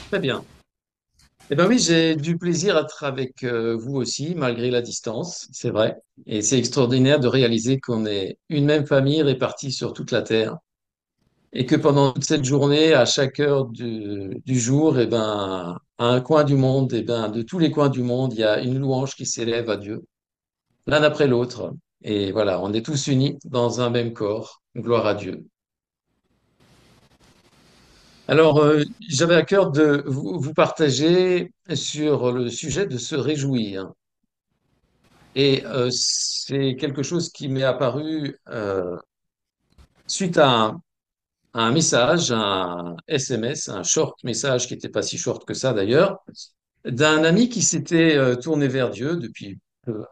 Très bien. Eh bien oui, j'ai du plaisir à être avec vous aussi, malgré la distance, c'est vrai. Et c'est extraordinaire de réaliser qu'on est une même famille répartie sur toute la Terre et que pendant toute cette journée, à chaque heure du jour, à un coin du monde, de tous les coins du monde, il y a une louange qui s'élève à Dieu, l'un après l'autre. Et voilà, on est tous unis dans un même corps. Gloire à Dieu. Alors, j'avais à cœur de vous partager sur le sujet de se réjouir. Et c'est quelque chose qui m'est apparu suite à un message, un SMS, un short message qui n'était pas si short que ça d'ailleurs, d'un ami qui s'était tourné vers Dieu depuis peu.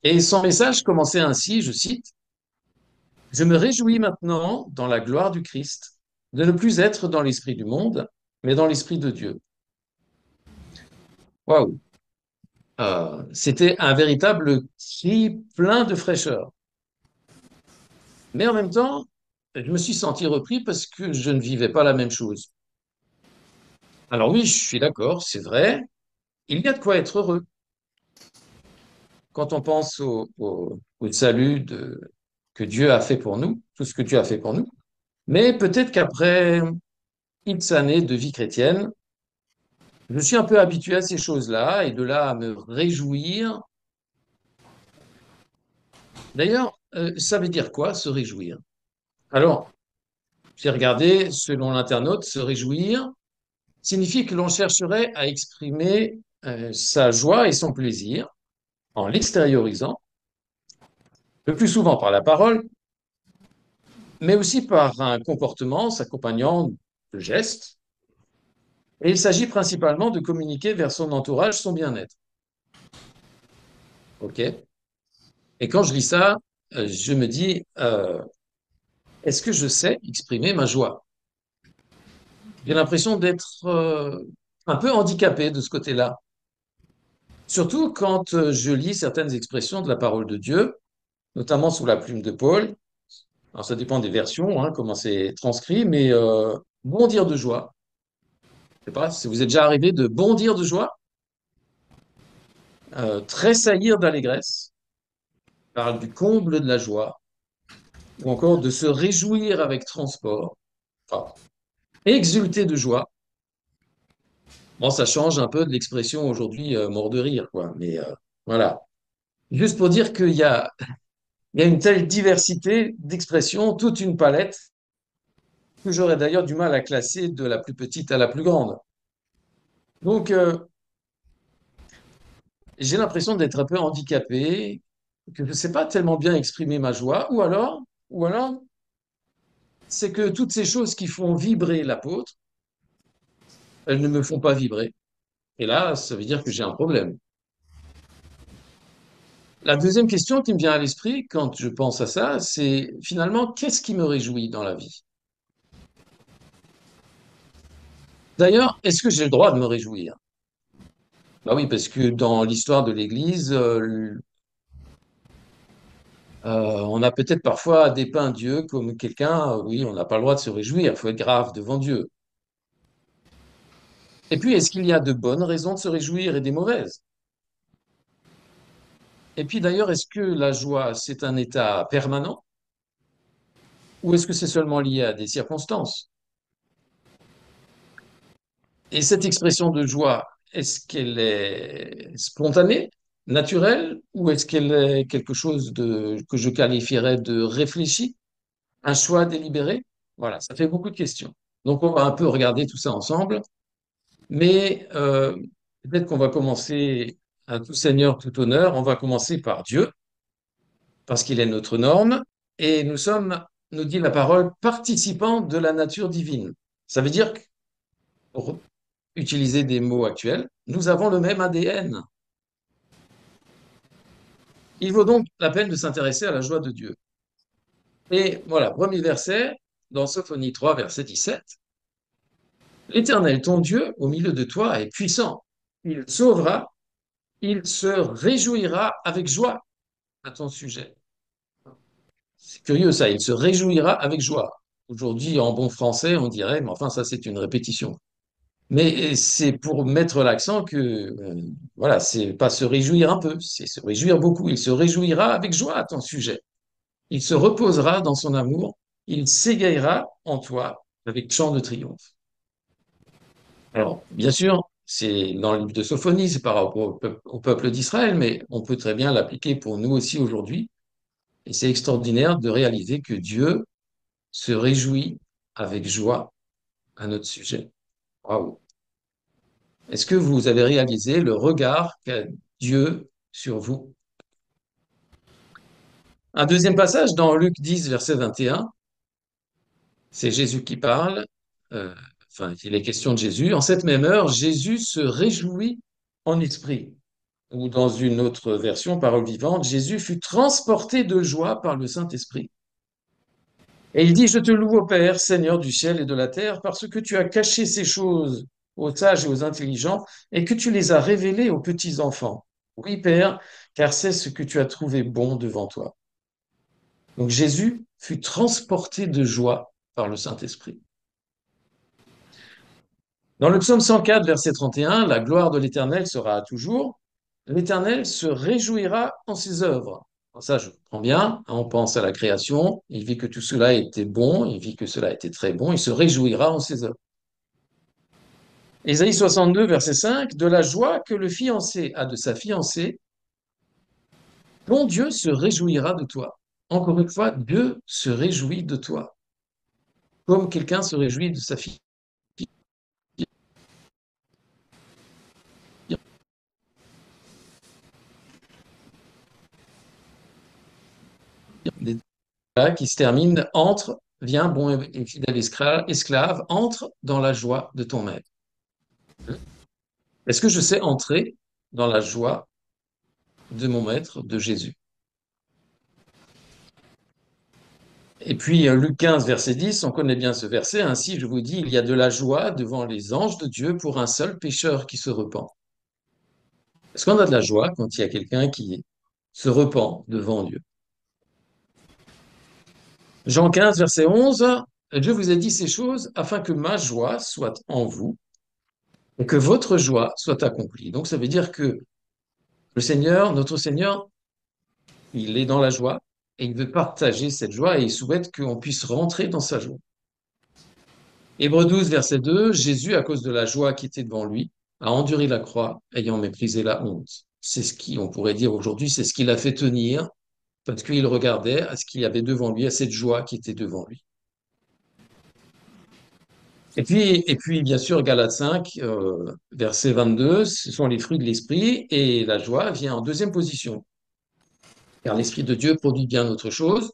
Et son message commençait ainsi, je cite, Je me réjouis maintenant dans la gloire du Christ de ne plus être dans l'esprit du monde, mais dans l'esprit de Dieu. Waouh! C'était un véritable cri plein de fraîcheur. Mais en même temps, je me suis senti repris parce que je ne vivais pas la même chose. Alors oui, je suis d'accord, c'est vrai, il y a de quoi être heureux quand on pense au salut que Dieu a fait pour nous, tout ce que Dieu a fait pour nous. Mais peut-être qu'après X années de vie chrétienne, je suis un peu habitué à ces choses-là et de là à me réjouir. D'ailleurs, ça veut dire quoi, se réjouir? Alors, j'ai regardé, selon l'internaute, se réjouir signifie que l'on chercherait à exprimer sa joie et son plaisir en l'extériorisant, le plus souvent par la parole, mais aussi par un comportement s'accompagnant de gestes. Et il s'agit principalement de communiquer vers son entourage son bien-être. OK? Et quand je lis ça, je me dis, est-ce que je sais exprimer ma joie? J'ai l'impression d'être un peu handicapé de ce côté-là. Surtout quand je lis certaines expressions de la parole de Dieu, notamment sous la plume de Paul. Alors, ça dépend des versions, hein, comment c'est transcrit, mais bondir de joie. Je sais pas si vous êtes déjà arrivé de bondir de joie, tressaillir d'allégresse, parle du comble de la joie, ou encore de se réjouir avec transport, enfin, exulter de joie. Bon, ça change un peu de l'expression aujourd'hui mort de rire, quoi. Mais voilà. Juste pour dire il y a une telle diversité d'expressions, toute une palette, que j'aurais d'ailleurs du mal à classer de la plus petite à la plus grande. Donc, j'ai l'impression d'être un peu handicapé, que je ne sais pas tellement bien exprimer ma joie, ou alors, c'est que toutes ces choses qui font vibrer l'apôtre, elles ne me font pas vibrer. Et là, ça veut dire que j'ai un problème. La deuxième question qui me vient à l'esprit quand je pense à ça, c'est finalement, qu'est-ce qui me réjouit dans la vie? D'ailleurs, est-ce que j'ai le droit de me réjouir? Bah oui, parce que dans l'histoire de l'Église, on a peut-être parfois dépeint Dieu comme quelqu'un, oui, on n'a pas le droit de se réjouir, il faut être grave devant Dieu. Et puis, est-ce qu'il y a de bonnes raisons de se réjouir et des mauvaises? Et puis d'ailleurs, est-ce que la joie, c'est un état permanent ou est-ce que c'est seulement lié à des circonstances? Et cette expression de joie, est-ce qu'elle est spontanée, naturelle, ou est-ce qu'elle est quelque chose que je qualifierais de réfléchi, un choix délibéré? Voilà, ça fait beaucoup de questions. Donc on va un peu regarder tout ça ensemble. Mais peut-être qu'on va commencer à tout seigneur, tout honneur. On va commencer par Dieu, parce qu'il est notre norme. Et nous sommes, nous dit la parole, participants de la nature divine. Ça veut dire, pour utiliser des mots actuels, nous avons le même ADN. Il vaut donc la peine de s'intéresser à la joie de Dieu. Et voilà, premier verset, dans Sophonie 3, verset 17. L'Éternel, ton Dieu, au milieu de toi, est puissant. Il sauvera, il se réjouira avec joie à ton sujet. C'est curieux ça, il se réjouira avec joie. Aujourd'hui, en bon français, on dirait, mais enfin, ça, c'est une répétition. Mais c'est pour mettre l'accent que, voilà, c'est pas se réjouir un peu, c'est se réjouir beaucoup. Il se réjouira avec joie à ton sujet. Il se reposera dans son amour. Il s'égayera en toi avec chant de triomphe. Alors, bien sûr, c'est dans le livre de Sophonie, c'est par rapport au peuple d'Israël, mais on peut très bien l'appliquer pour nous aussi aujourd'hui. Et c'est extraordinaire de réaliser que Dieu se réjouit avec joie à notre sujet. Waouh! Est-ce que vous avez réalisé le regard qu'a Dieu sur vous? Un deuxième passage dans Luc 10, verset 21, c'est Jésus qui parle. euh, enfin, il est question de Jésus. En cette même heure, Jésus se réjouit en esprit. Ou dans une autre version, parole vivante, Jésus fut transporté de joie par le Saint-Esprit. Et il dit, je te loue, ô Père, Seigneur du ciel et de la terre, parce que tu as caché ces choses aux sages et aux intelligents, et que tu les as révélées aux petits enfants. Oui, Père, car c'est ce que tu as trouvé bon devant toi. Donc Jésus fut transporté de joie par le Saint-Esprit. Dans le psaume 104, verset 31, la gloire de l'Éternel sera à toujours. L'Éternel se réjouira en ses œuvres. Ça, je comprends bien. On pense à la création. Il vit que tout cela était bon. Il vit que cela était très bon. Il se réjouira en ses œuvres. Ésaïe 62, verset 5, de la joie que le fiancé a de sa fiancée, ton Dieu se réjouira de toi. Encore une fois, Dieu se réjouit de toi, comme quelqu'un se réjouit de sa fille. Qui se termine, entre, viens, bon et fidèle esclave, entre dans la joie de ton maître. Est-ce que je sais entrer dans la joie de mon maître, de Jésus? Et puis, Luc 15, verset 10, on connaît bien ce verset. Ainsi, je vous dis, il y a de la joie devant les anges de Dieu pour un seul pécheur qui se repent. Est-ce qu'on a de la joie quand il y a quelqu'un qui se repent devant Dieu? Jean 15, verset 11, Dieu vous a dit ces choses afin que ma joie soit en vous et que votre joie soit accomplie. Donc, ça veut dire que le Seigneur, notre Seigneur, il est dans la joie et il veut partager cette joie et il souhaite qu'on puisse rentrer dans sa joie. Hébreux 12, verset 2, Jésus, à cause de la joie qui était devant lui, a enduré la croix, ayant méprisé la honte. C'est ce qui, on pourrait dire aujourd'hui, c'est ce qui l'a fait tenir, parce qu'il regardait à ce qu'il y avait devant lui, à cette joie qui était devant lui. Et puis bien sûr, Galates 5, verset 22, ce sont les fruits de l'esprit, et la joie vient en deuxième position, car l'esprit de Dieu produit bien autre chose.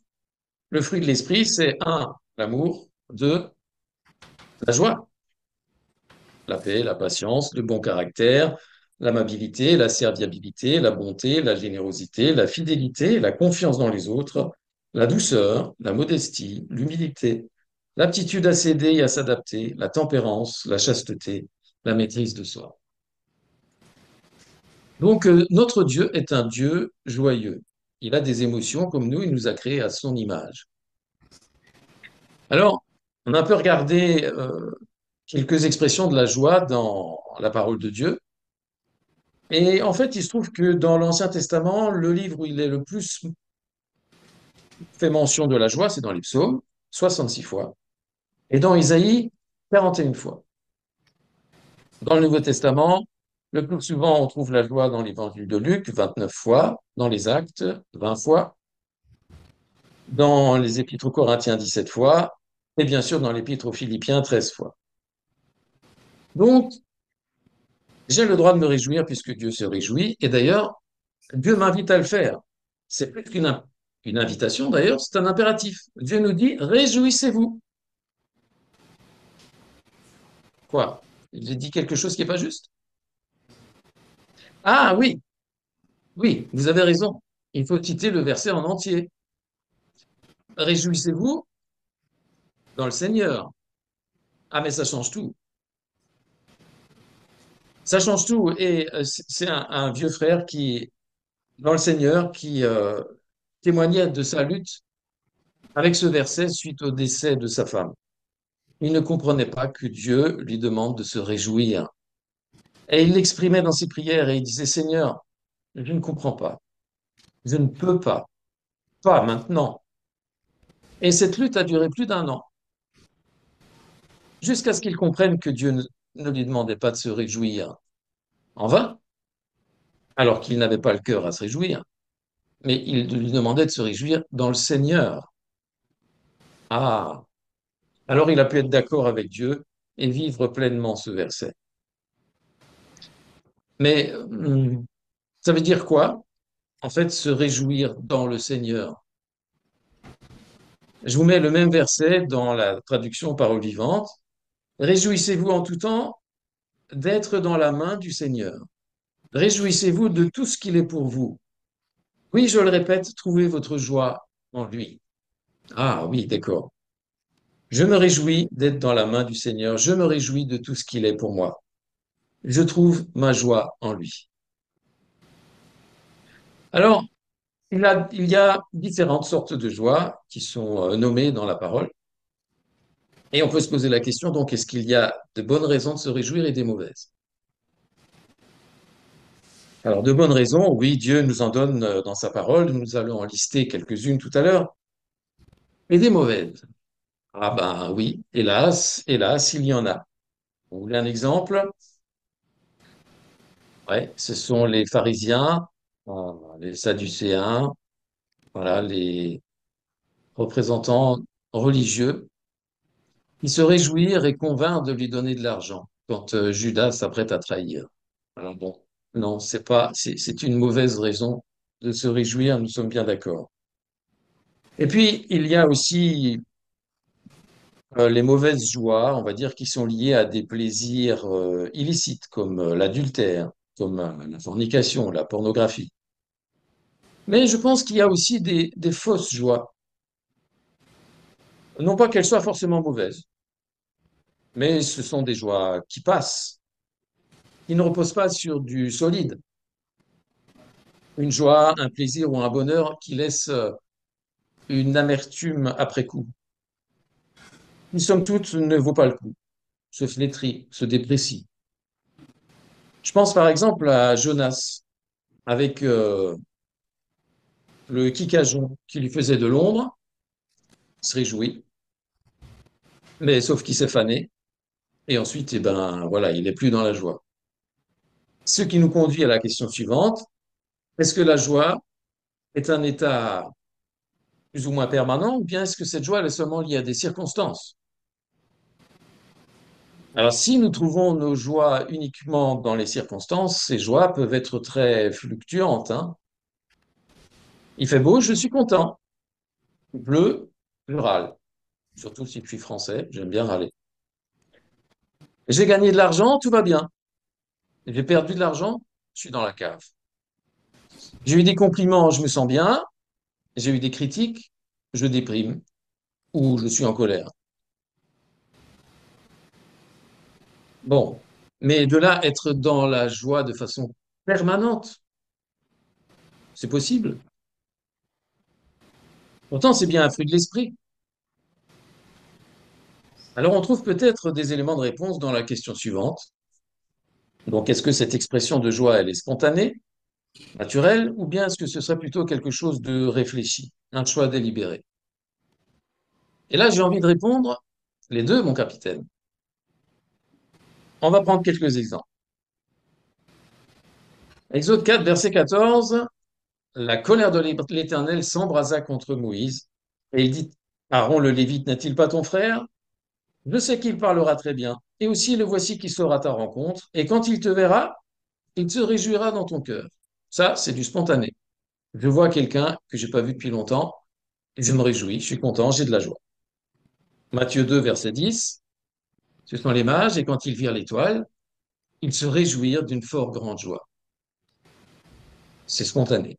Le fruit de l'esprit, c'est un, l'amour, deux, la joie, la paix, la patience, le bon caractère, l'amabilité, la serviabilité, la bonté, la générosité, la fidélité, la confiance dans les autres, la douceur, la modestie, l'humilité, l'aptitude à s'aider et à s'adapter, la tempérance, la chasteté, la maîtrise de soi. Donc, notre Dieu est un Dieu joyeux. Il a des émotions comme nous, il nous a créés à son image. Alors, on a un peu regardé quelques expressions de la joie dans la parole de Dieu. Et en fait, il se trouve que dans l'Ancien Testament, le livre où il est le plus fait mention de la joie, c'est dans les psaumes, 66 fois, et dans Isaïe, 41 fois. Dans le Nouveau Testament, le plus souvent, on trouve la joie dans l'évangile de Luc, 29 fois, dans les Actes, 20 fois, dans les Épîtres aux Corinthiens, 17 fois, et bien sûr dans l'Épître aux Philippiens, 13 fois. Donc, j'ai le droit de me réjouir puisque Dieu se réjouit, et d'ailleurs, Dieu m'invite à le faire. C'est plus qu'une invitation, d'ailleurs, c'est un impératif. Dieu nous dit, réjouissez-vous. Quoi? J'ai dit quelque chose qui n'est pas juste? Ah oui, oui, vous avez raison. Il faut citer le verset en entier. Réjouissez-vous dans le Seigneur. Ah, mais ça change tout. Ça change tout. Et c'est un vieux frère qui, dans le Seigneur, qui témoignait de sa lutte avec ce verset suite au décès de sa femme. Il ne comprenait pas que Dieu lui demande de se réjouir. Et il l'exprimait dans ses prières et il disait, Seigneur, je ne comprends pas, je ne peux pas, pas maintenant. Et cette lutte a duré plus d'un an, jusqu'à ce qu'il comprenne que Dieu ne lui demandait pas de se réjouir en vain, alors qu'il n'avait pas le cœur à se réjouir, mais il lui demandait de se réjouir dans le Seigneur. Ah, alors il a pu être d'accord avec Dieu et vivre pleinement ce verset. Mais ça veut dire quoi? En fait, se réjouir dans le Seigneur. Je vous mets le même verset dans la traduction parole vivante. Réjouissez-vous en tout temps d'être dans la main du Seigneur. Réjouissez-vous de tout ce qu'il est pour vous. Oui, je le répète, trouvez votre joie en lui. Ah oui, d'accord. Je me réjouis d'être dans la main du Seigneur. Je me réjouis de tout ce qu'il est pour moi. Je trouve ma joie en lui. Alors, il y a différentes sortes de joie qui sont nommées dans la parole. Et on peut se poser la question, donc, est-ce qu'il y a de bonnes raisons de se réjouir et des mauvaises? Alors, de bonnes raisons, oui, Dieu nous en donne dans sa parole. Nous allons en lister quelques-unes tout à l'heure. Et des mauvaises. Ah ben oui, hélas, hélas, il y en a. Vous voulez un exemple? Ouais, ce sont les pharisiens, les sadducéens, voilà, les représentants religieux qui se réjouirent et convinrent de lui donner de l'argent quand Judas s'apprête à trahir. Alors bon, non, c'est une mauvaise raison de se réjouir, nous sommes bien d'accord. Et puis, il y a aussi les mauvaises joies, on va dire, qui sont liées à des plaisirs illicites, comme l'adultère, comme la fornication, la pornographie. Mais je pense qu'il y a aussi des fausses joies. Non pas qu'elles soient forcément mauvaises, mais ce sont des joies qui passent, qui ne reposent pas sur du solide. Une joie, un plaisir ou un bonheur qui laisse une amertume après coup. Une somme toute ne vaut pas le coup, se flétrit, se déprécie. Je pense par exemple à Jonas avec le Kikajon qui lui faisait de l'ombre, il se réjouit, mais sauf qu'il s'est fané, et ensuite, eh ben, voilà, il n'est plus dans la joie. Ce qui nous conduit à la question suivante, est-ce que la joie est un état plus ou moins permanent, ou bien est-ce que cette joie elle est seulement liée à des circonstances? Alors, si nous trouvons nos joies uniquement dans les circonstances, ces joies peuvent être très fluctuantes, hein. Il fait beau, je suis content. Il pleut, je râle. Surtout si je suis français, j'aime bien râler. J'ai gagné de l'argent, tout va bien. J'ai perdu de l'argent, je suis dans la cave. J'ai eu des compliments, je me sens bien. J'ai eu des critiques, je déprime ou je suis en colère. Bon, mais de là être dans la joie de façon permanente, c'est possible. Pourtant, c'est bien un fruit de l'esprit. Alors, on trouve peut-être des éléments de réponse dans la question suivante. Donc, est-ce que cette expression de joie, elle est spontanée, naturelle, ou bien est-ce que ce serait plutôt quelque chose de réfléchi, un choix délibéré? Et là, j'ai envie de répondre les deux, mon capitaine. On va prendre quelques exemples. Exode 4, verset 14, la colère de l'Éternel s'embrasa contre Moïse, et il dit, Aaron le Lévite n'est-il pas ton frère? Je sais qu'il parlera très bien, et aussi le voici qui sera à ta rencontre, et quand il te verra, il se réjouira dans ton cœur. Ça, c'est du spontané. Je vois quelqu'un que j'ai pas vu depuis longtemps, et je me réjouis, je suis content, j'ai de la joie. Matthieu 2, verset 10, ce sont les mages, et quand ils virent l'étoile, ils se réjouirent d'une fort grande joie. C'est spontané.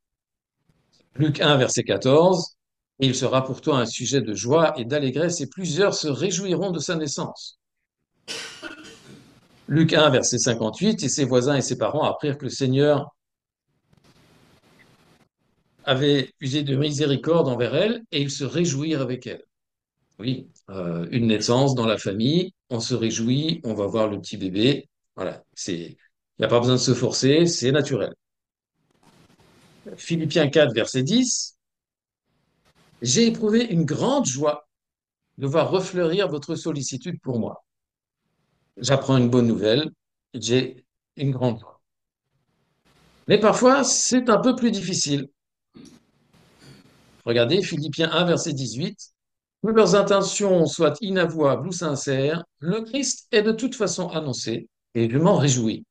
Luc 1, verset 14, et il sera pour toi un sujet de joie et d'allégresse, et plusieurs se réjouiront de sa naissance. Luc 1, verset 58, et ses voisins et ses parents apprirent que le Seigneur avait usé de miséricorde envers elle, et ils se réjouirent avec elle. Oui, une naissance dans la famille, on se réjouit, on va voir le petit bébé. Voilà, il n'y a pas besoin de se forcer, c'est naturel. Philippiens 4, verset 10. J'ai éprouvé une grande joie de voir refleurir votre sollicitude pour moi. J'apprends une bonne nouvelle, j'ai une grande joie. Mais parfois, c'est un peu plus difficile. Regardez, Philippiens 1, verset 18. Que leurs intentions soient inavouables ou sincères, le Christ est de toute façon annoncé et je m'en réjouis.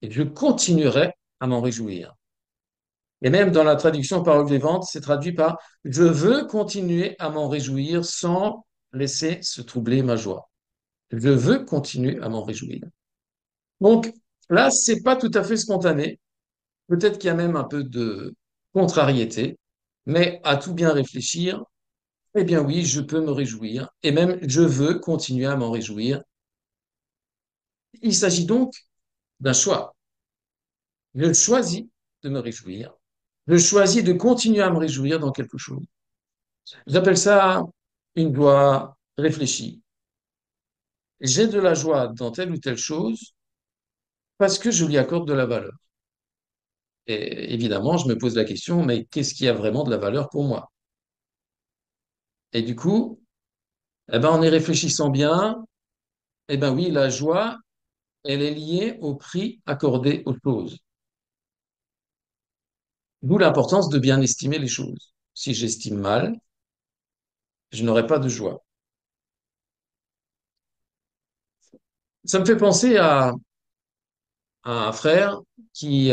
Et je continuerai à m'en réjouir. Et même dans la traduction parole vivante, c'est traduit par je veux continuer à m'en réjouir sans laisser se troubler ma joie. Je veux continuer à m'en réjouir. Donc là, c'est pas tout à fait spontané. Peut-être qu'il y a même un peu de contrariété, mais à tout bien réfléchir, eh bien oui, je peux me réjouir et même je veux continuer à m'en réjouir. Il s'agit donc d'un choix. Je choisis de me réjouir. Je choisis de continuer à me réjouir dans quelque chose. J'appelle ça une joie réfléchie. J'ai de la joie dans telle ou telle chose parce que je lui accorde de la valeur. Et évidemment, je me pose la question, mais qu'est-ce qui a vraiment de la valeur pour moi? Et du coup, eh ben, en y réfléchissant bien, eh ben oui, la joie, elle est liée au prix accordé aux choses. D'où l'importance de bien estimer les choses. Si j'estime mal, je n'aurai pas de joie. Ça me fait penser à un frère qui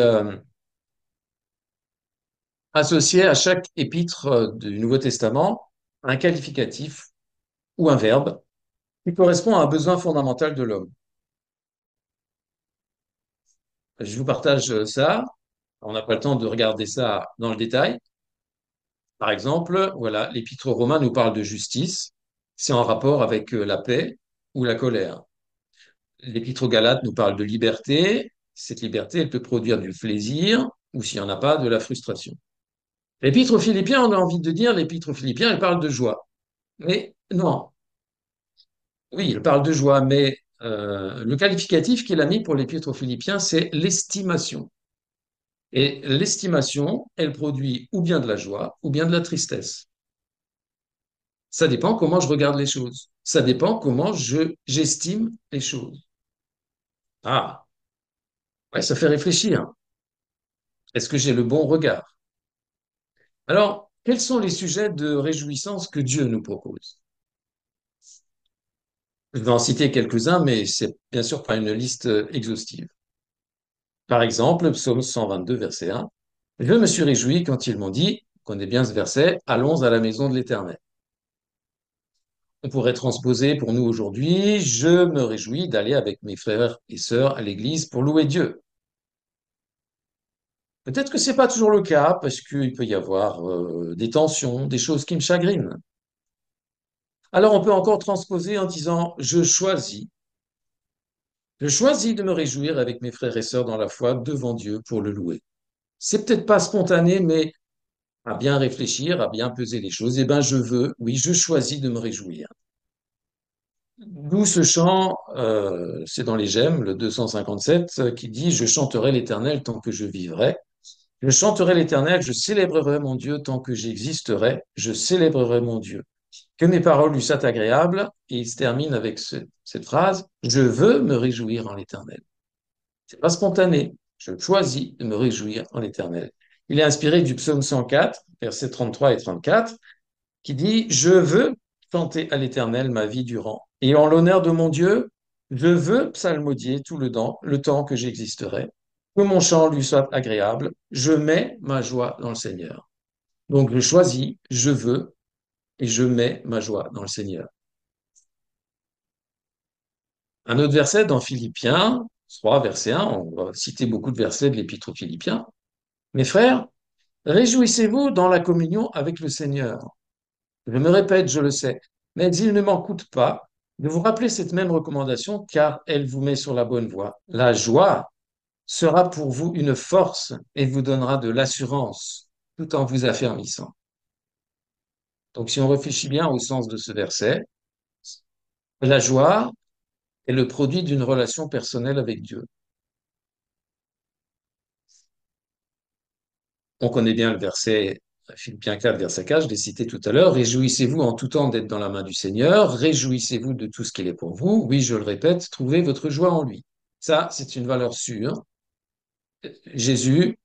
associait à chaque épître du Nouveau Testament un qualificatif ou un verbe qui correspond à un besoin fondamental de l'homme. Je vous partage ça. On n'a pas le temps de regarder ça dans le détail. Par exemple, voilà, l'épître aux Romains nous parle de justice. C'est en rapport avec la paix ou la colère. L'épître aux Galates nous parle de liberté. Cette liberté, elle peut produire du plaisir ou s'il n'y en a pas, de la frustration. L'épître aux Philippiens, on a envie de dire, l'épître aux Philippiens, elle parle de joie. Mais non, oui, elle parle de joie, mais le qualificatif qu'il a mis pour l'épître aux Philippiens, c'est l'estimation. Et l'estimation, elle produit ou bien de la joie ou bien de la tristesse. Ça dépend comment je regarde les choses. Ça dépend comment j'estime les choses. Ah, ouais, ça fait réfléchir. Est-ce que j'ai le bon regard? Alors, quels sont les sujets de réjouissance que Dieu nous propose? Je vais en citer quelques-uns, mais c'est bien sûr pas une liste exhaustive. Par exemple, Psaume 122, verset 1. Je me suis réjoui quand ils m'ont dit, on connaît bien ce verset, allons à la maison de l'Éternel. On pourrait transposer pour nous aujourd'hui, je me réjouis d'aller avec mes frères et sœurs à l'église pour louer Dieu. Peut-être que c'est pas toujours le cas parce qu'il peut y avoir des tensions, des choses qui me chagrinent. Alors on peut encore transposer en disant je choisis de me réjouir avec mes frères et sœurs dans la foi devant Dieu pour le louer. C'est peut-être pas spontané, mais à bien réfléchir, à bien peser les choses, eh ben je veux, oui, je choisis de me réjouir. D'où ce chant, c'est dans les Gemmes, le 257, qui dit je chanterai l'Éternel tant que je vivrai. Je chanterai l'Éternel, je célébrerai mon Dieu tant que j'existerai, je célébrerai mon Dieu. Que mes paroles lui soient agréables, et il se termine avec cette phrase, je veux me réjouir en l'Éternel. C'est pas spontané, je choisis de me réjouir en l'Éternel. Il est inspiré du psaume 104, versets 33 et 34, qui dit, je veux chanter à l'Éternel ma vie durant, et en l'honneur de mon Dieu, je veux psalmodier tout le temps que j'existerai. Que mon chant lui soit agréable, je mets ma joie dans le Seigneur. Donc je choisis, je veux, et je mets ma joie dans le Seigneur. Un autre verset dans Philippiens 3, verset 1, on va citer beaucoup de versets de l'Épître aux Philippiens. Mes frères, réjouissez-vous dans la communion avec le Seigneur. Je me répète, je le sais, mais il ne m'en coûte pas de vous rappeler cette même recommandation car elle vous met sur la bonne voie. La joie sera pour vous une force et vous donnera de l'assurance tout en vous affermissant. Donc si on réfléchit bien au sens de ce verset, La joie est le produit d'une relation personnelle avec Dieu. On connaît bien le verset, Philippiens 4, verset 4, je l'ai cité tout à l'heure. Réjouissez-vous en tout temps d'être dans la main du Seigneur. Réjouissez-vous de tout ce qu'il est pour vous. Oui, je le répète, trouvez votre joie en lui. Ça, c'est une valeur sûre. Jésus,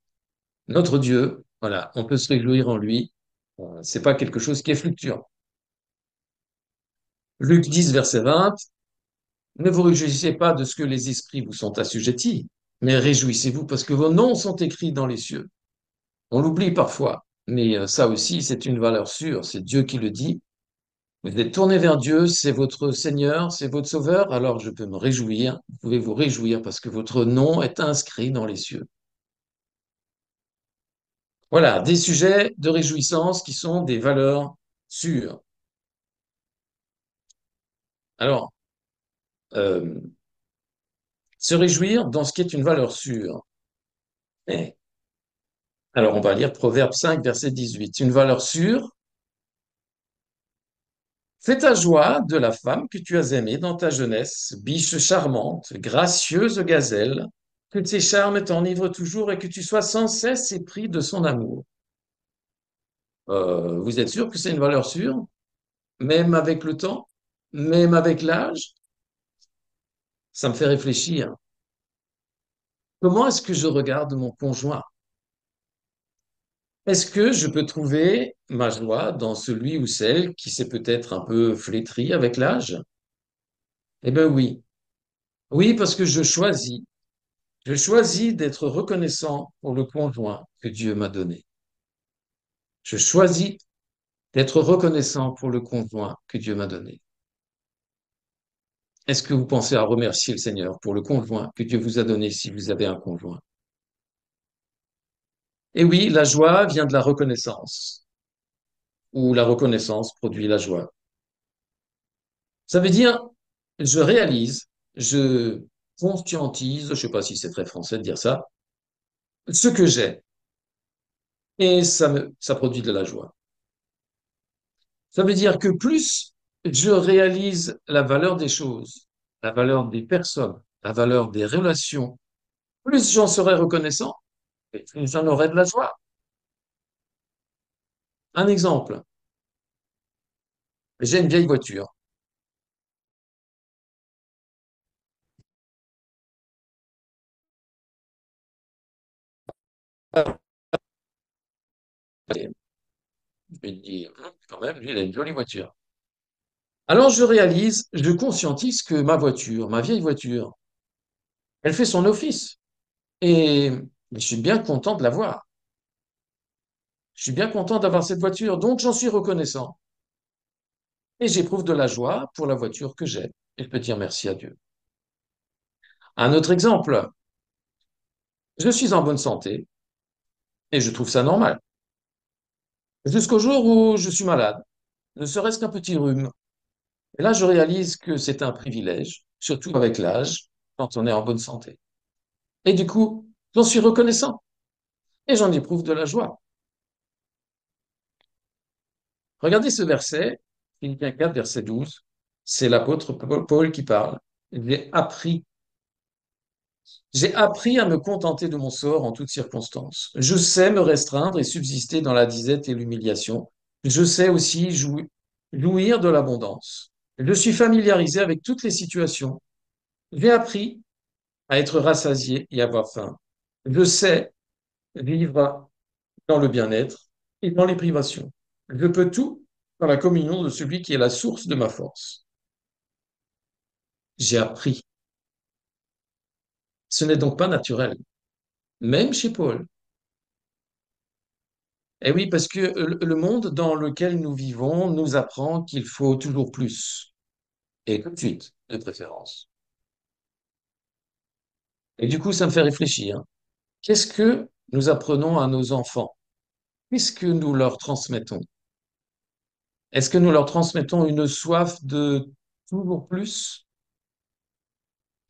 notre Dieu, voilà, on peut se réjouir en lui. C'est pas quelque chose qui est fluctuant. Luc 10, verset 20, ne vous réjouissez pas de ce que les esprits vous sont assujettis, mais réjouissez-vous parce que vos noms sont écrits dans les cieux. On l'oublie parfois, mais ça aussi, c'est une valeur sûre. C'est Dieu qui le dit. Vous êtes tourné vers Dieu, c'est votre Seigneur, c'est votre Sauveur, alors je peux me réjouir. Vous pouvez vous réjouir parce que votre nom est inscrit dans les cieux. Voilà, des sujets de réjouissance qui sont des valeurs sûres. Alors, euh, se réjouir dans ce qui est une valeur sûre. Eh, alors, on va lire Proverbe 5, verset 18. Une valeur sûre. Fais ta joie de la femme que tu as aimée dans ta jeunesse, biche charmante, gracieuse gazelle, que tes charmes t'enivrent toujours et que tu sois sans cesse épris de son amour. Vous êtes sûr que c'est une valeur sûre, même avec le temps, même avec l'âge? Ça me fait réfléchir. Comment est-ce que je regarde mon conjoint? Est-ce que je peux trouver ma joie dans celui ou celle qui s'est peut-être un peu flétri avec l'âge? Eh bien oui. Oui, parce que je choisis. Je choisis d'être reconnaissant pour le conjoint que Dieu m'a donné. Je choisis d'être reconnaissant pour le conjoint que Dieu m'a donné. Est-ce que vous pensez à remercier le Seigneur pour le conjoint que Dieu vous a donné si vous avez un conjoint? Et oui, la joie vient de la reconnaissance, ou la reconnaissance produit la joie. Ça veut dire, je réalise, je conscientise, je ne sais pas si c'est très français de dire ça, ce que j'ai, et ça produit de la joie. Ça veut dire que plus je réalise la valeur des choses, la valeur des personnes, la valeur des relations, plus j'en serai reconnaissant et plus j'en aurai de la joie. Un exemple, j'ai une vieille voiture. Et je me dis, quand même, lui, il a une jolie voiture. Alors je réalise, je conscientise que ma voiture, ma vieille voiture, elle fait son office. Et je suis bien content de l'avoir. Je suis bien content d'avoir cette voiture, donc j'en suis reconnaissant. Et j'éprouve de la joie pour la voiture que j'ai. Et je peux dire merci à Dieu. Un autre exemple, je suis en bonne santé et je trouve ça normal. Jusqu'au jour où je suis malade, ne serait-ce qu'un petit rhume. Et là, je réalise que c'est un privilège, surtout avec l'âge, quand on est en bonne santé. Et du coup, j'en suis reconnaissant et j'en éprouve de la joie. Regardez ce verset, Philippiens 4, verset 12. C'est l'apôtre Paul qui parle. J'ai appris à me contenter de mon sort en toutes circonstances. Je sais me restreindre et subsister dans la disette et l'humiliation. Je sais aussi jouir de l'abondance. Je suis familiarisé avec toutes les situations. J'ai appris à être rassasié et avoir faim. Je sais vivre dans le bien-être et dans les privations. Je peux tout dans la communion de celui qui est la source de ma force. J'ai appris. Ce n'est donc pas naturel, même chez Paul. Eh oui, parce que le monde dans lequel nous vivons nous apprend qu'il faut toujours plus, et tout de suite, de préférence. Et du coup, ça me fait réfléchir. Qu'est-ce que nous apprenons à nos enfants? Qu'est-ce que nous leur transmettons? Est-ce que nous leur transmettons une soif de toujours plus?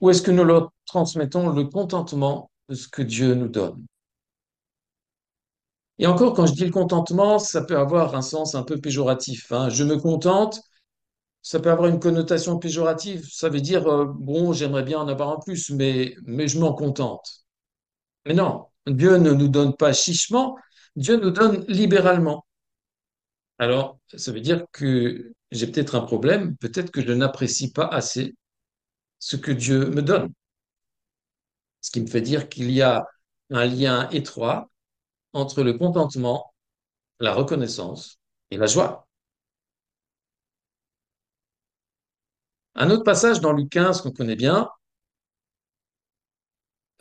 Ou est-ce que nous leur transmettons le contentement de ce que Dieu nous donne? Et encore, quand je dis le contentement, ça peut avoir un sens un peu péjoratif, hein. Je me contente ça peut avoir une connotation péjorative. Ça veut dire, bon, j'aimerais bien en avoir un plus, mais je m'en contente. Mais non, Dieu ne nous donne pas chichement, Dieu nous donne libéralement. Alors, ça veut dire que j'ai peut-être un problème, peut-être que je n'apprécie pas assez ce que Dieu me donne. Ce qui me fait dire qu'il y a un lien étroit entre le contentement, la reconnaissance et la joie. Un autre passage dans Luc 15 qu'on connaît bien,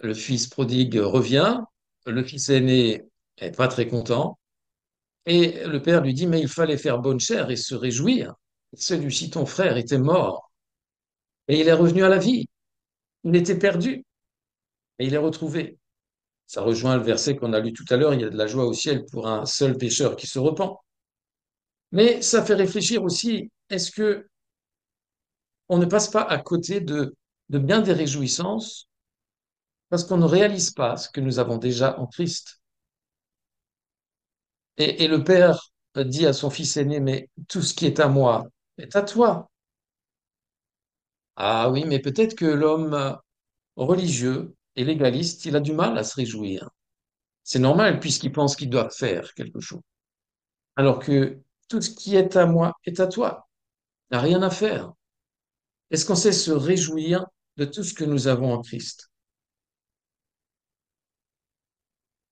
le fils prodigue revient, le fils aîné est pas très content, et le père lui dit, mais il fallait faire bonne chère et se réjouir. Celui-ci, ton frère, était mort, et il est revenu à la vie. Il était perdu, et il est retrouvé. Ça rejoint le verset qu'on a lu tout à l'heure, il y a de la joie au ciel pour un seul pécheur qui se repent. Mais ça fait réfléchir aussi, est-ce que on ne passe pas à côté de bien des réjouissances parce qu'on ne réalise pas ce que nous avons déjà en Christ? Et le père dit à son fils aîné, mais tout ce qui est à moi est à toi. Ah oui, mais peut-être que l'homme religieux et légaliste, il a du mal à se réjouir. C'est normal puisqu'il pense qu'il doit faire quelque chose. Alors que tout ce qui est à moi est à toi. Il n'y a rien à faire. Est-ce qu'on sait se réjouir de tout ce que nous avons en Christ?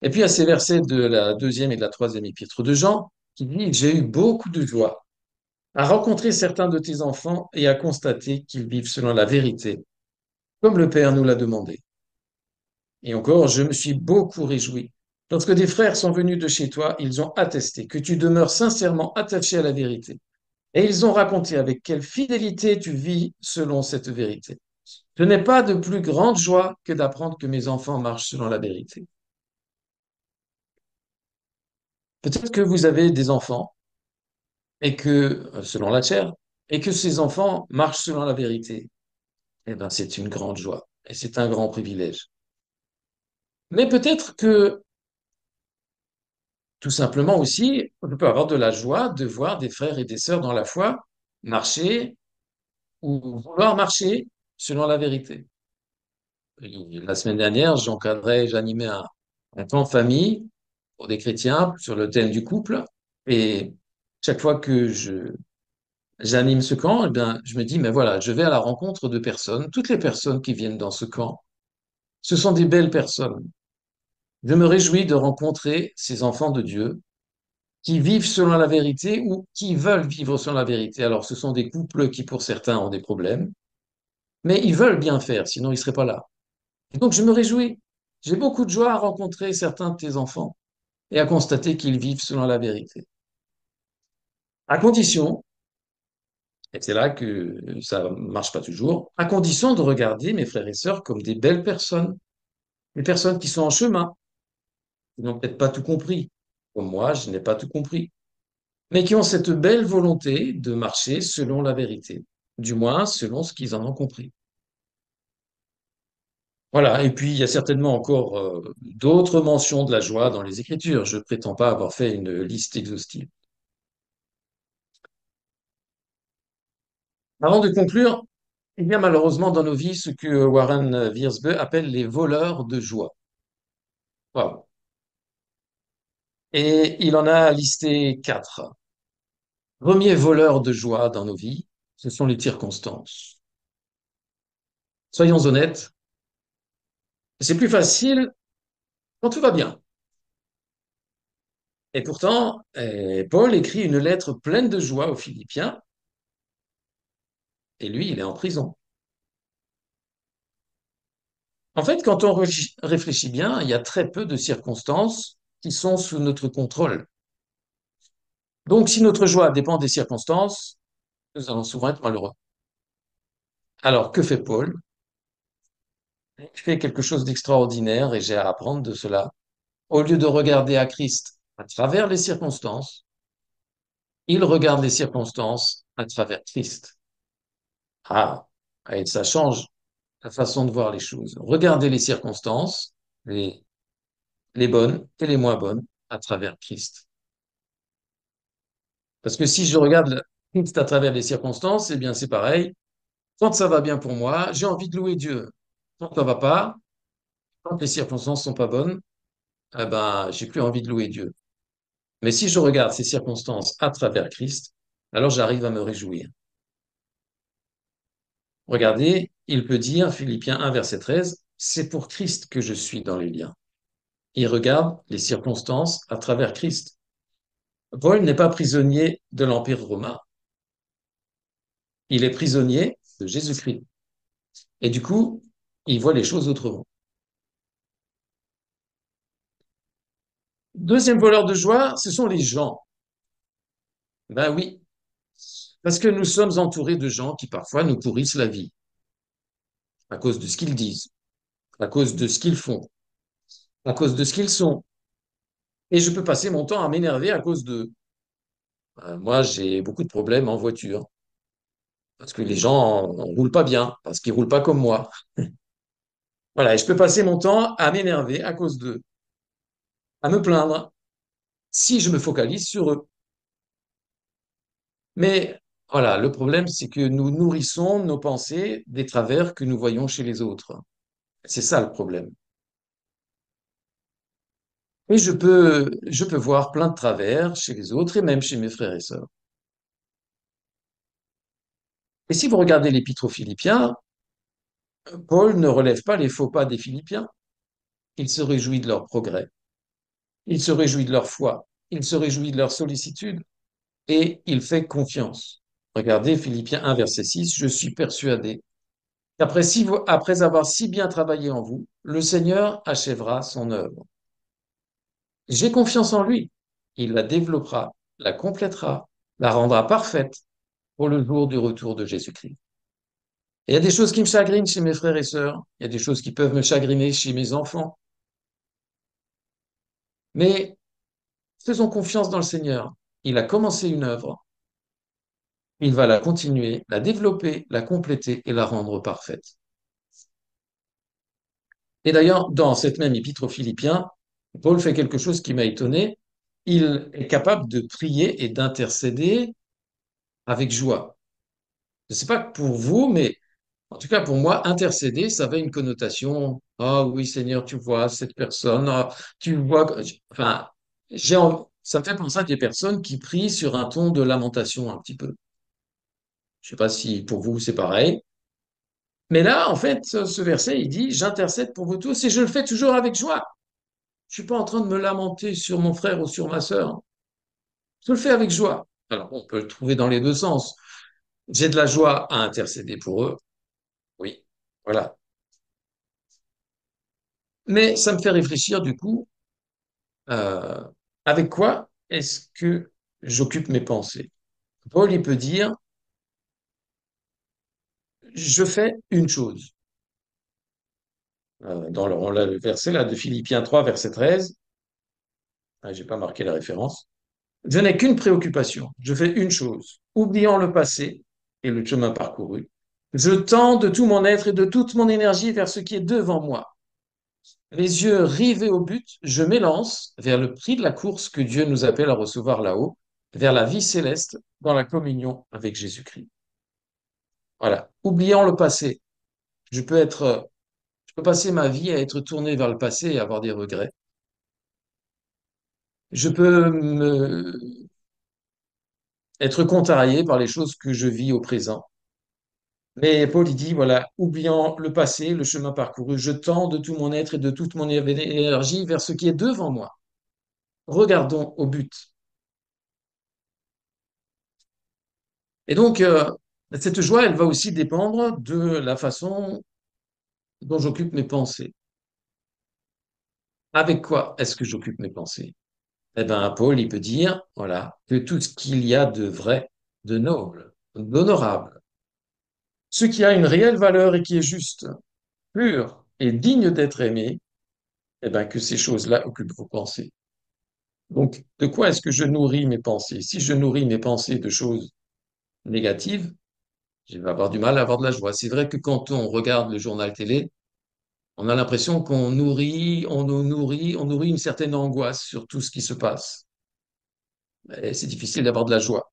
Et puis, il y a ces versets de la deuxième et de la troisième épître de Jean qui dit, j'ai eu beaucoup de joie à rencontrer certains de tes enfants et à constater qu'ils vivent selon la vérité, comme le Père nous l'a demandé. Et encore, je me suis beaucoup réjoui. Lorsque des frères sont venus de chez toi, ils ont attesté que tu demeures sincèrement attaché à la vérité. Et ils ont raconté avec quelle fidélité tu vis selon cette vérité. Je n'ai pas de plus grande joie que d'apprendre que mes enfants marchent selon la vérité. Peut-être que vous avez des enfants et que, selon la chair, et que ces enfants marchent selon la vérité. Eh bien, c'est une grande joie et c'est un grand privilège. Mais peut-être que, tout simplement aussi, on peut avoir de la joie de voir des frères et des sœurs dans la foi marcher ou vouloir marcher selon la vérité. Et la semaine dernière, j'animais un temps de famille pour des chrétiens sur le thème du couple. Et chaque fois que j'anime ce camp, eh bien, je me dis, mais voilà, je vais à la rencontre de personnes. Toutes les personnes qui viennent dans ce camp, ce sont des belles personnes. Je me réjouis de rencontrer ces enfants de Dieu qui vivent selon la vérité ou qui veulent vivre selon la vérité. Alors, ce sont des couples qui, pour certains, ont des problèmes, mais ils veulent bien faire, sinon ils ne seraient pas là. Et donc, je me réjouis. J'ai beaucoup de joie à rencontrer certains de tes enfants et à constater qu'ils vivent selon la vérité. À condition, et c'est là que ça marche pas toujours, à condition de regarder mes frères et sœurs comme des belles personnes, des personnes qui sont en chemin, qui n'ont peut-être pas tout compris, comme moi, je n'ai pas tout compris, mais qui ont cette belle volonté de marcher selon la vérité, du moins selon ce qu'ils en ont compris. Voilà, et puis il y a certainement encore d'autres mentions de la joie dans les Écritures. Je ne prétends pas avoir fait une liste exhaustive. Avant de conclure, il y a malheureusement dans nos vies ce que Warren Wiersbe appelle les voleurs de joie. Wow. Et il en a listé quatre. Premier voleur de joie dans nos vies, ce sont les circonstances. Soyons honnêtes, c'est plus facile quand tout va bien. Et pourtant, Paul écrit une lettre pleine de joie aux Philippiens, et lui, il est en prison. En fait, quand on réfléchit bien, il y a très peu de circonstances qui sont sous notre contrôle. Donc, si notre joie dépend des circonstances, nous allons souvent être malheureux. Alors, que fait Paul? Il fait quelque chose d'extraordinaire et j'ai à apprendre de cela. Au lieu de regarder à Christ à travers les circonstances, il regarde les circonstances à travers Christ. Ah, et ça change la façon de voir les choses. Regardez les circonstances, les, les bonnes et les moins bonnes, à travers Christ. Parce que si je regarde C'est à travers les circonstances, eh bien, c'est pareil. Quand ça va bien pour moi, j'ai envie de louer Dieu. Quand ça va pas, quand les circonstances sont pas bonnes, eh ben, j'ai plus envie de louer Dieu. Mais si je regarde ces circonstances à travers Christ, alors j'arrive à me réjouir. Regardez, il peut dire, Philippiens 1, verset 13, c'est pour Christ que je suis dans les liens. Il regarde les circonstances à travers Christ. Paul n'est pas prisonnier de l'Empire romain, il est prisonnier de Jésus-Christ. Et du coup, il voit les choses autrement. Deuxième voleur de joie, ce sont les gens. Ben oui, parce que nous sommes entourés de gens qui parfois nous pourrissent la vie à cause de ce qu'ils disent, à cause de ce qu'ils font, à cause de ce qu'ils sont. Et je peux passer mon temps à m'énerver à cause de... Moi, j'ai beaucoup de problèmes en voiture parce que les gens ne roulent pas bien, parce qu'ils roulent pas comme moi. Voilà, et je peux passer mon temps à m'énerver à cause d'eux, à me plaindre si je me focalise sur eux. Mais voilà, le problème, c'est que nous nourrissons nos pensées des travers que nous voyons chez les autres. C'est ça le problème. Et je peux voir plein de travers chez les autres et même chez mes frères et sœurs. Et si vous regardez l'Épître aux Philippiens, Paul ne relève pas les faux pas des Philippiens. Il se réjouit de leur progrès. Il se réjouit de leur foi. Il se réjouit de leur sollicitude. Et il fait confiance. Regardez Philippiens 1, verset 6, je suis persuadé qu'après après avoir si bien travaillé en vous, le Seigneur achèvera son œuvre. J'ai confiance en lui. Il la développera, la complétera, la rendra parfaite pour le jour du retour de Jésus-Christ. Et il y a des choses qui me chagrinent chez mes frères et sœurs. Il y a des choses qui peuvent me chagriner chez mes enfants. Mais faisons confiance dans le Seigneur. Il a commencé une œuvre. Il va la continuer, la développer, la compléter et la rendre parfaite. Et d'ailleurs, dans cette même épître aux Philippiens, Paul fait quelque chose qui m'a étonné. Il est capable de prier et d'intercéder avec joie. Je ne sais pas pour vous, mais en tout cas pour moi, intercéder, ça avait une connotation. Ah oui, Seigneur, tu vois cette personne. Ah, tu vois. Enfin, ça me fait penser à des personnes qui prient sur un ton de lamentation un petit peu. Je ne sais pas si pour vous c'est pareil. Mais là, en fait, ce verset, il dit, j'intercède pour vous tous et je le fais toujours avec joie. Je suis pas en train de me lamenter sur mon frère ou sur ma sœur. Je le fais avec joie. Alors, on peut le trouver dans les deux sens. J'ai de la joie à intercéder pour eux. Oui, voilà. Mais ça me fait réfléchir, du coup, euh, avec quoi est-ce que j'occupe mes pensées? Paul, il peut dire, je fais une chose. Le verset là de Philippiens 3, verset 13, j'ai pas marqué la référence. Je n'ai qu'une préoccupation. Je fais une chose. Oubliant le passé et le chemin parcouru, je tends de tout mon être et de toute mon énergie vers ce qui est devant moi. Les yeux rivés au but, je m'élance vers le prix de la course que Dieu nous appelle à recevoir là-haut, vers la vie céleste dans la communion avec Jésus-Christ. Voilà. Oubliant le passé, je peux passer ma vie à être tourné vers le passé et avoir des regrets. Je peux être contrarié par les choses que je vis au présent. Mais Paul, il dit, voilà, oubliant le passé, le chemin parcouru, je tends de tout mon être et de toute mon énergie vers ce qui est devant moi. Regardons au but. Et donc, cette joie, elle va aussi dépendre de la façon dont j'occupe mes pensées. Avec quoi est-ce que j'occupe mes pensées? Eh bien, Paul, il peut dire, voilà, que tout ce qu'il y a de vrai, de noble, d'honorable, ce qui a une réelle valeur et qui est juste, pur et digne d'être aimé, eh bien, que ces choses-là occupent vos pensées. Donc, de quoi est-ce que je nourris mes pensées? Si je nourris mes pensées de choses négatives, je vais avoir du mal à avoir de la joie. C'est vrai que quand on regarde le journal télé, on a l'impression on nourrit une certaine angoisse sur tout ce qui se passe. Et c'est difficile d'avoir de la joie.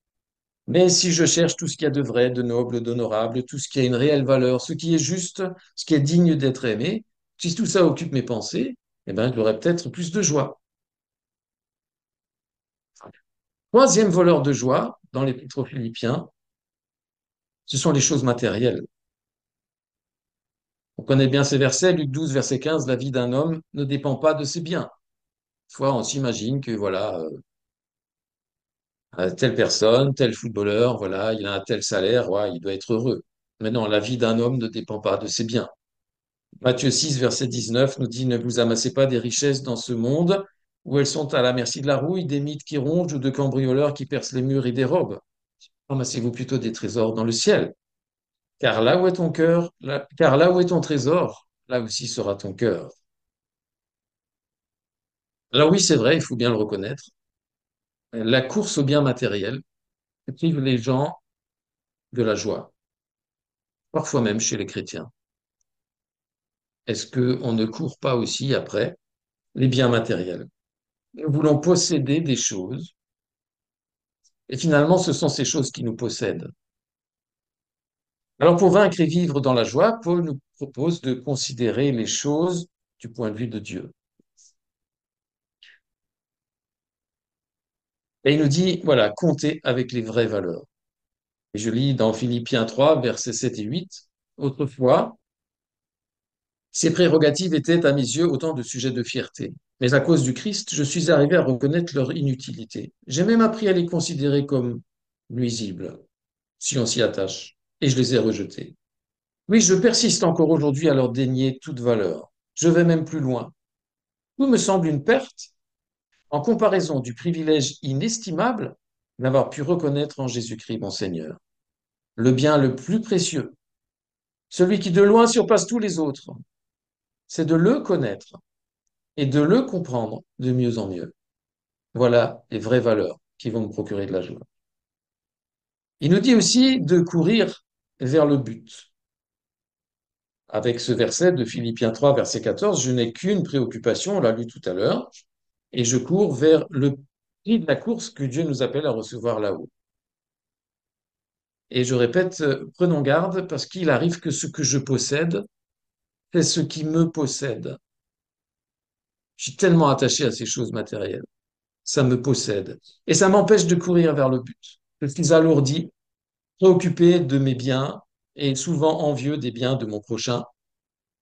Mais si je cherche tout ce qu'il y a de vrai, de noble, d'honorable, tout ce qui a une réelle valeur, ce qui est juste, ce qui est digne d'être aimé, si tout ça occupe mes pensées, eh ben, j'aurai peut-être plus de joie. Troisième voleur de joie dans l'Épître aux Philippiens, ce sont les choses matérielles. On connaît bien ces versets, Luc 12, verset 15, la vie d'un homme ne dépend pas de ses biens. Des fois, on s'imagine que voilà, telle personne, tel footballeur, voilà, il a un tel salaire, ouais, il doit être heureux. Mais non, la vie d'un homme ne dépend pas de ses biens. Matthieu 6, verset 19 nous dit, ne vous amassez pas des richesses dans ce monde où elles sont à la merci de la rouille, des mythes qui rongent ou de cambrioleurs qui percent les murs et dérobent. Amassez-vous plutôt des trésors dans le ciel. Car là où est ton cœur, car là où est ton trésor, là aussi sera ton cœur. Alors oui, c'est vrai, il faut bien le reconnaître. La course au bien matériel prive les gens de la joie, parfois même chez les chrétiens. Est-ce qu'on ne court pas aussi après les biens matériels? Nous voulons posséder des choses, et finalement, ce sont ces choses qui nous possèdent. Alors, pour vaincre et vivre dans la joie, Paul nous propose de considérer les choses du point de vue de Dieu. Et il nous dit, voilà, comptez avec les vraies valeurs. Et je lis dans Philippiens 3, versets 7 et 8. Autrefois, ces prérogatives étaient à mes yeux autant de sujets de fierté. Mais à cause du Christ, je suis arrivé à reconnaître leur inutilité. J'ai même appris à les considérer comme nuisibles, si on s'y attache, et je les ai rejetés. Oui, je persiste encore aujourd'hui à leur dénier toute valeur. Je vais même plus loin. Tout me semble une perte en comparaison du privilège inestimable d'avoir pu reconnaître en Jésus-Christ mon Seigneur, le bien le plus précieux, celui qui de loin surpasse tous les autres. C'est de le connaître et de le comprendre de mieux en mieux. Voilà les vraies valeurs qui vont me procurer de la joie. Il nous dit aussi de courir vers le but. Avec ce verset de Philippiens 3, verset 14, je n'ai qu'une préoccupation, on l'a lu tout à l'heure, et je cours vers le prix de la course que Dieu nous appelle à recevoir là-haut. Et je répète, prenons garde parce qu'il arrive que ce que je possède, c'est ce qui me possède. Je suis tellement attaché à ces choses matérielles. Ça me possède. Et ça m'empêche de courir vers le but. Je suis alourdi, préoccupé de mes biens et souvent envieux des biens de mon prochain,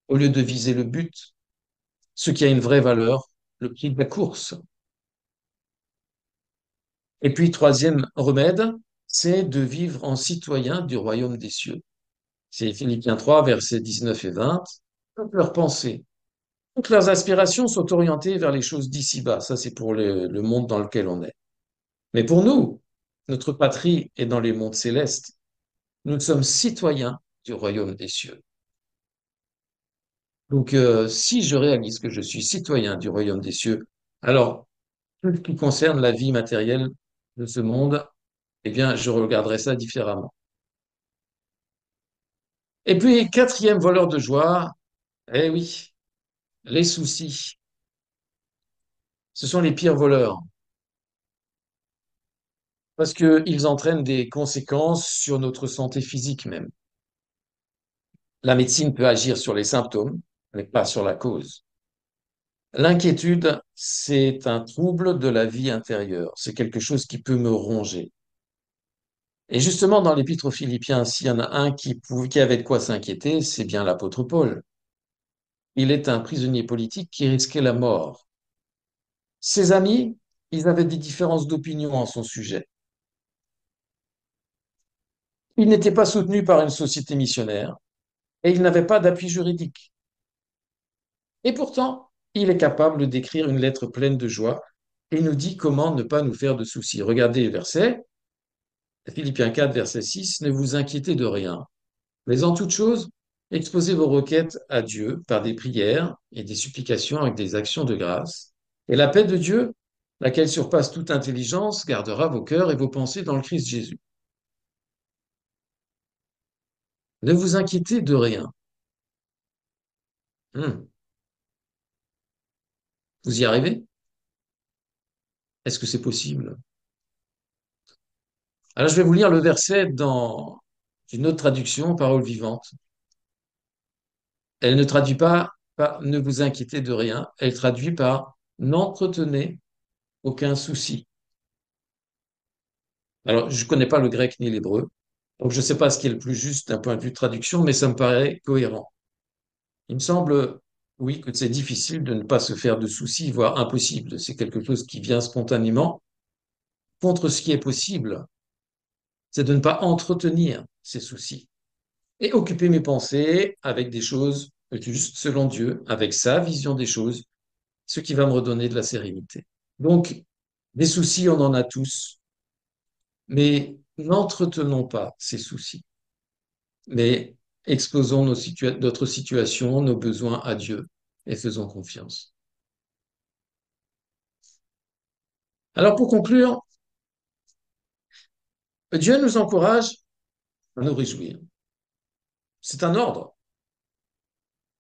au lieu de viser le but, ce qui a une vraie valeur, le prix de la course. Et puis, troisième remède, c'est de vivre en citoyen du royaume des cieux. C'est Philippiens 3, versets 19 et 20. Toutes leurs pensées, toutes leurs aspirations sont orientées vers les choses d'ici-bas. Ça, c'est pour le monde dans lequel on est. Mais pour nous, notre patrie est dans les mondes célestes. Nous sommes citoyens du royaume des cieux. Donc, si je réalise que je suis citoyen du royaume des cieux, alors, tout ce qui concerne la vie matérielle de ce monde, eh bien, je regarderai ça différemment. Et puis, quatrième voleur de joie, eh oui, les soucis. Ce sont les pires voleurs parce qu'ils entraînent des conséquences sur notre santé physique même. La médecine peut agir sur les symptômes, mais pas sur la cause. L'inquiétude, c'est un trouble de la vie intérieure. C'est quelque chose qui peut me ronger. Et justement, dans l'Épître aux Philippiens, s'il y en a un qui avait de quoi s'inquiéter, c'est bien l'apôtre Paul. Il est un prisonnier politique qui risquait la mort. Ses amis, ils avaient des différences d'opinion en son sujet. Il n'était pas soutenu par une société missionnaire et il n'avait pas d'appui juridique. Et pourtant, il est capable d'écrire une lettre pleine de joie et nous dit comment ne pas nous faire de soucis. Regardez le verset, Philippiens 4, verset 6, ne vous inquiétez de rien, mais en toute chose, exposez vos requêtes à Dieu par des prières et des supplications avec des actions de grâce. Et la paix de Dieu, laquelle surpasse toute intelligence, gardera vos cœurs et vos pensées dans le Christ Jésus. Ne vous inquiétez de rien. Vous y arrivez? Est-ce que c'est possible? Alors, je vais vous lire le verset dans une autre traduction, Parole vivante. Elle ne traduit pas par ne vous inquiétez de rien, elle traduit par n'entretenez aucun souci. Alors, je ne connais pas le grec ni l'hébreu, donc je ne sais pas ce qui est le plus juste d'un point de vue de traduction, mais ça me paraît cohérent. Il me semble, oui, que c'est difficile de ne pas se faire de soucis, voire impossible. C'est quelque chose qui vient spontanément. Contre ce qui est possible, c'est de ne pas entretenir ces soucis et occuper mes pensées avec des choses justes selon Dieu, avec sa vision des choses, ce qui va me redonner de la sérénité. Donc, des soucis, on en a tous, mais n'entretenons pas ces soucis, mais exposons notre situation, nos besoins à Dieu et faisons confiance. Alors, pour conclure, Dieu nous encourage à nous réjouir. C'est un ordre,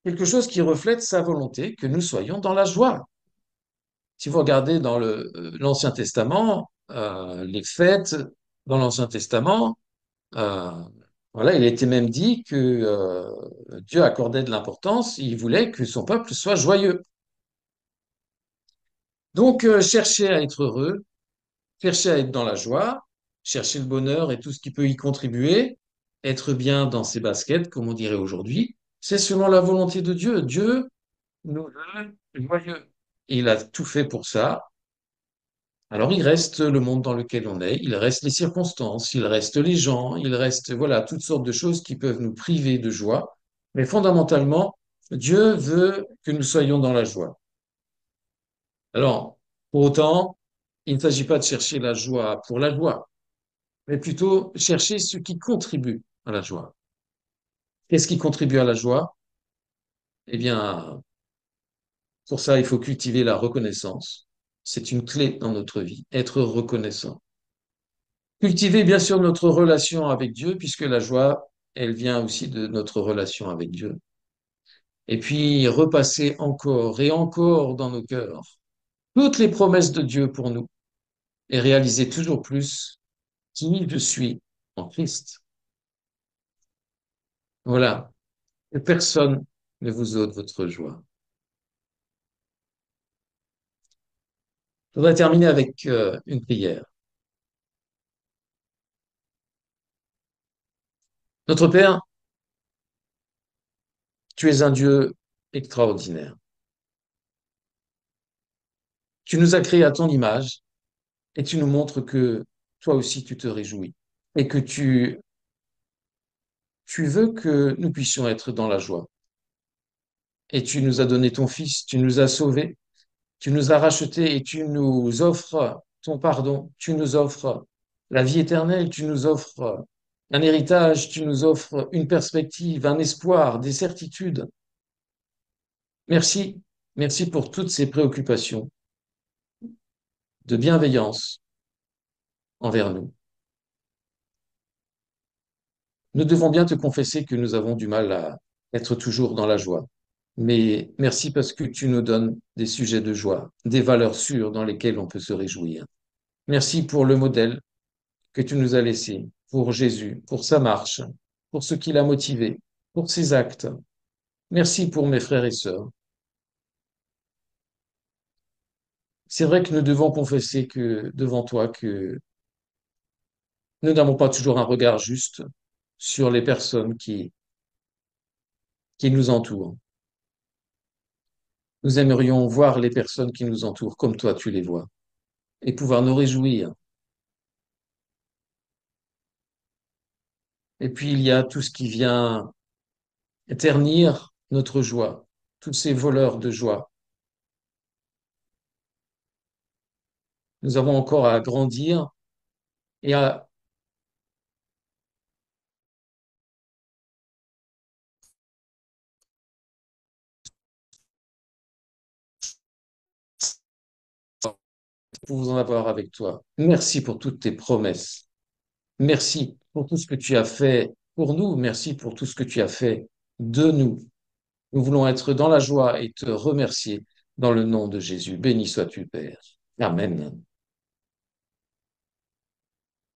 quelque chose qui reflète sa volonté que nous soyons dans la joie. Si vous regardez dans l'Ancien Testament, les fêtes dans l'Ancien Testament, euh, voilà, il était même dit que Dieu accordait de l'importance, il voulait que son peuple soit joyeux. Donc, chercher à être heureux, chercher à être dans la joie, chercher le bonheur et tout ce qui peut y contribuer, être bien dans ses baskets, comme on dirait aujourd'hui, c'est selon la volonté de Dieu. Dieu nous veut joyeux. Et il a tout fait pour ça. Alors il reste le monde dans lequel on est, il reste les circonstances, il reste les gens, il reste voilà toutes sortes de choses qui peuvent nous priver de joie. Mais fondamentalement, Dieu veut que nous soyons dans la joie. Alors, pour autant, il ne s'agit pas de chercher la joie pour la joie, mais plutôt chercher ce qui contribue à la joie. Qu'est-ce qui contribue à la joie? Eh bien, pour ça, il faut cultiver la reconnaissance. C'est une clé dans notre vie, être reconnaissant. Cultiver bien sûr notre relation avec Dieu, puisque la joie, elle vient aussi de notre relation avec Dieu. Et puis repasser encore et encore dans nos cœurs toutes les promesses de Dieu pour nous et réaliser toujours plus qui je suis en Christ. Voilà, que personne ne vous ôte votre joie. Je voudrais terminer avec une prière. Notre Père, tu es un Dieu extraordinaire. Tu nous as créés à ton image et tu nous montres que toi aussi tu te réjouis et que tu veux que nous puissions être dans la joie. Et tu nous as donné ton Fils, tu nous as sauvés, tu nous as rachetés et tu nous offres ton pardon, tu nous offres la vie éternelle, tu nous offres un héritage, tu nous offres une perspective, un espoir, des certitudes. Merci, merci pour toutes ces préoccupations de bienveillance envers nous. Nous devons bien te confesser que nous avons du mal à être toujours dans la joie. Mais merci parce que tu nous donnes des sujets de joie, des valeurs sûres dans lesquelles on peut se réjouir. Merci pour le modèle que tu nous as laissé, pour Jésus, pour sa marche, pour ce qui l'a motivé, pour ses actes. Merci pour mes frères et sœurs. C'est vrai que nous devons confesser que devant toi que nous n'avons pas toujours un regard juste sur les personnes qui nous entourent. Nous aimerions voir les personnes qui nous entourent comme toi tu les vois et pouvoir nous réjouir. Et puis il y a tout ce qui vient ternir notre joie, tous ces voleurs de joie. Nous avons encore à grandir et à vous en avoir avec toi. Merci pour toutes tes promesses. Merci pour tout ce que tu as fait pour nous. Merci pour tout ce que tu as fait de nous. Nous voulons être dans la joie et te remercier dans le nom de Jésus. Béni sois-tu, Père. Amen.